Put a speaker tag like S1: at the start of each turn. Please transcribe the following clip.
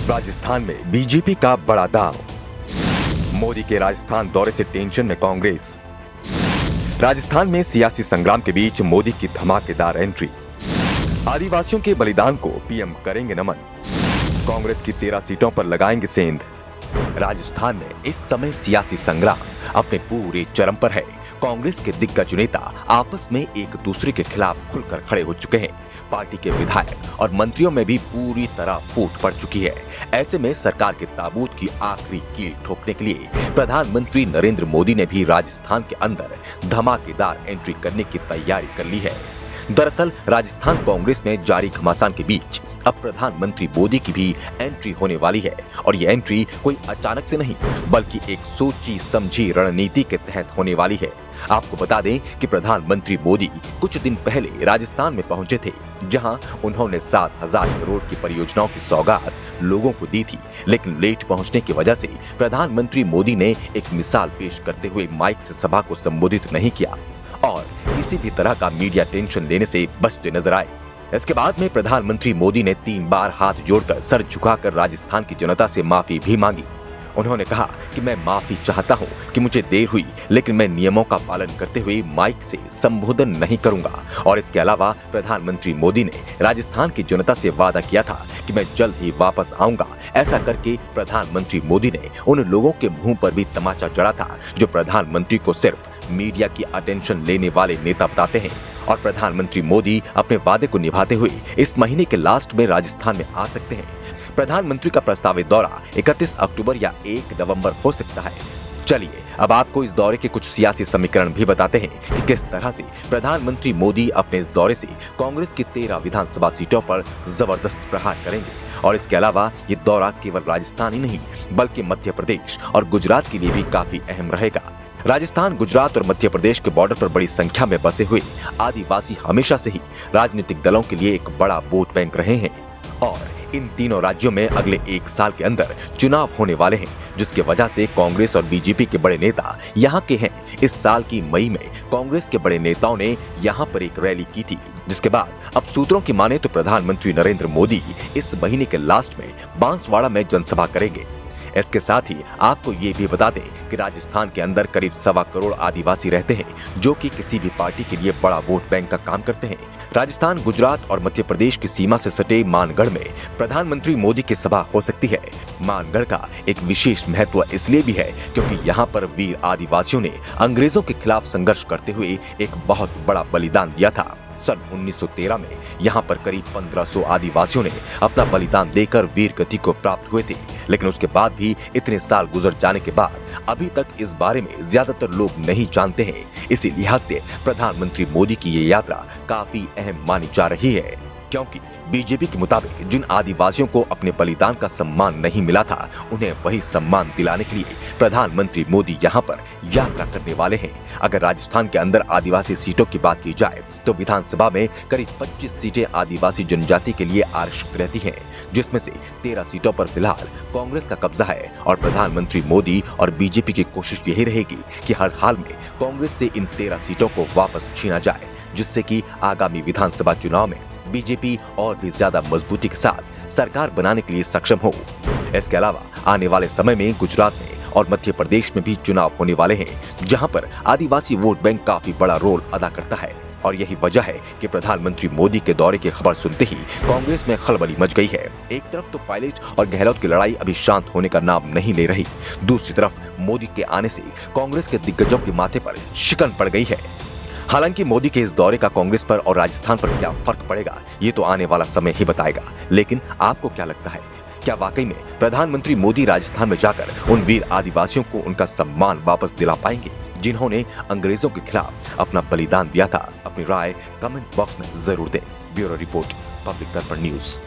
S1: राजस्थान में बीजेपी का बड़ा दांव। मोदी के राजस्थान दौरे से टेंशन में कांग्रेस। राजस्थान में सियासी संग्राम के बीच मोदी की धमाकेदार एंट्री। आदिवासियों के बलिदान को पीएम करेंगे नमन। कांग्रेस की 13 सीटों पर लगाएंगे सेंध। राजस्थान में इस समय सियासी संग्राम अपने पूरे चरम पर है। कांग्रेस के दिग्गज नेता आपस में एक दूसरे के खिलाफ खुलकर खड़े हो चुके हैं। पार्टी के विधायक और मंत्रियों में भी पूरी तरह फूट पड़ चुकी है। ऐसे में सरकार के ताबूत की आखिरी कील ठोकने के लिए प्रधानमंत्री नरेंद्र मोदी ने भी राजस्थान के अंदर धमाकेदार एंट्री करने की तैयारी कर ली है। दरअसल राजस्थान कांग्रेस में जारी घमासान के बीच अब प्रधानमंत्री मोदी की भी एंट्री होने वाली है और ये एंट्री कोई अचानक से नहीं बल्कि एक सोची समझी रणनीति के तहत होने वाली है। आपको बता दें कि प्रधानमंत्री मोदी कुछ दिन पहले राजस्थान में पहुंचे थे, जहां उन्होंने 7,000 करोड़ की परियोजनाओं की सौगात लोगों को दी थी। लेकिन लेट पहुंचने की वजह से प्रधानमंत्री मोदी ने एक मिसाल पेश करते हुए माइक से सभा को संबोधित नहीं किया और किसी भी तरह का मीडिया टेंशन लेने से बचते नजर आए। इसके बाद में प्रधानमंत्री मोदी ने 3 बार हाथ जोड़कर सर झुकाकर राजस्थान की जनता से माफी भी मांगी। उन्होंने कहा कि मैं माफी चाहता हूं कि मुझे देर हुई, लेकिन मैं नियमों का पालन करते हुए माइक से संबोधन नहीं करूंगा। और इसके अलावा प्रधानमंत्री मोदी ने राजस्थान की जनता से वादा किया था कि मैं जल्द ही वापस आऊंगा। ऐसा करके प्रधानमंत्री मोदी ने उन लोगों के मुंह पर भी तमाचा जड़ा था जो प्रधानमंत्री को सिर्फ मीडिया की अटेंशन लेने वाले नेता बताते हैं। और प्रधानमंत्री मोदी अपने वादे को निभाते हुए इस महीने के लास्ट में राजस्थान में आ सकते हैं। प्रधानमंत्री का प्रस्तावित दौरा 31 अक्टूबर या 1 नवंबर हो सकता है। चलिए अब आपको इस दौरे के कुछ सियासी समीकरण भी बताते हैं कि किस तरह से प्रधानमंत्री मोदी अपने इस दौरे से कांग्रेस की 13 विधानसभा सीटों पर जबरदस्त प्रहार करेंगे। और इसके अलावा ये दौरा केवल राजस्थान ही नहीं बल्कि मध्य प्रदेश और गुजरात के लिए भी काफी अहम रहेगा। राजस्थान, गुजरात और मध्य प्रदेश के बॉर्डर पर बड़ी संख्या में बसे हुए आदिवासी हमेशा से ही राजनीतिक दलों के लिए एक बड़ा वोट बैंक रहे हैं और इन तीनों राज्यों में अगले 1 साल के अंदर चुनाव होने वाले हैं, जिसकी वजह से कांग्रेस और बीजेपी के बड़े नेता यहाँ के हैं। इस साल की मई में कांग्रेस के बड़े नेताओं ने यहाँ पर एक रैली की थी, जिसके बाद अब सूत्रों की माने तो प्रधानमंत्री नरेंद्र मोदी इस महीने के लास्ट में बांसवाड़ा में जनसभा करेंगे। इसके साथ ही आपको ये भी बता दें कि राजस्थान के अंदर करीब 1.25 करोड़ आदिवासी रहते हैं, जो कि किसी भी पार्टी के लिए बड़ा वोट बैंक का काम करते हैं। राजस्थान, गुजरात और मध्य प्रदेश की सीमा से सटे मानगढ़ में प्रधानमंत्री मोदी की सभा हो सकती है। मानगढ़ का एक विशेष महत्व इसलिए भी है क्योंकि यहाँ पर वीर आदिवासियों ने अंग्रेजों के खिलाफ संघर्ष करते हुए एक बहुत बड़ा बलिदान दिया था। सन 1913 में यहाँ पर करीब 1500 आदिवासियों ने अपना बलिदान देकर वीर गति को प्राप्त हुए थे। लेकिन उसके बाद भी इतने साल गुजर जाने के बाद अभी तक इस बारे में ज्यादातर लोग नहीं जानते हैं। इसी लिहाज से प्रधानमंत्री मोदी की ये यात्रा काफी अहम मानी जा रही है, क्योंकि बीजेपी के मुताबिक जिन आदिवासियों को अपने बलिदान का सम्मान नहीं मिला था, उन्हें वही सम्मान दिलाने के लिए प्रधानमंत्री मोदी यहाँ पर यात्रा करने वाले हैं। अगर राजस्थान के अंदर आदिवासी सीटों की बात की जाए तो विधानसभा में करीब 25 सीटें आदिवासी जनजाति के लिए आरक्षित रहती हैं, जिसमें से 13 सीटों पर फिलहाल कांग्रेस का कब्जा है। और प्रधानमंत्री मोदी और बीजेपी की कोशिश यही रहेगी कि हर हाल में कांग्रेस से इन 13 सीटों को वापस छीना जाए, जिससे कि आगामी विधानसभा चुनाव में बीजेपी और भी ज्यादा मजबूती के साथ सरकार बनाने के लिए सक्षम हो। इसके अलावा आने वाले समय में गुजरात में और मध्य प्रदेश में भी चुनाव होने वाले हैं, जहां पर आदिवासी वोट बैंक काफी बड़ा रोल अदा करता है। और यही वजह है कि प्रधानमंत्री मोदी के दौरे की खबर सुनते ही कांग्रेस में खलबली मच गई है। एक तरफ तो पायलट और गहलोत की लड़ाई अभी शांत होने का नाम नहीं ले रही, दूसरी तरफ मोदी के आने से कांग्रेस के दिग्गजों के माथे पर शिकन पड़ गई है। हालांकि मोदी के इस दौरे का कांग्रेस पर और राजस्थान पर क्या फर्क पड़ेगा, ये तो आने वाला समय ही बताएगा। लेकिन आपको क्या लगता है, क्या वाकई में प्रधानमंत्री मोदी राजस्थान में जाकर उन वीर आदिवासियों को उनका सम्मान वापस दिला पाएंगे, जिन्होंने अंग्रेजों के खिलाफ अपना बलिदान दिया था? अपनी राय कमेंट बॉक्स में जरूर दें। ब्यूरो रिपोर्ट, पब्लिक दर्पण न्यूज।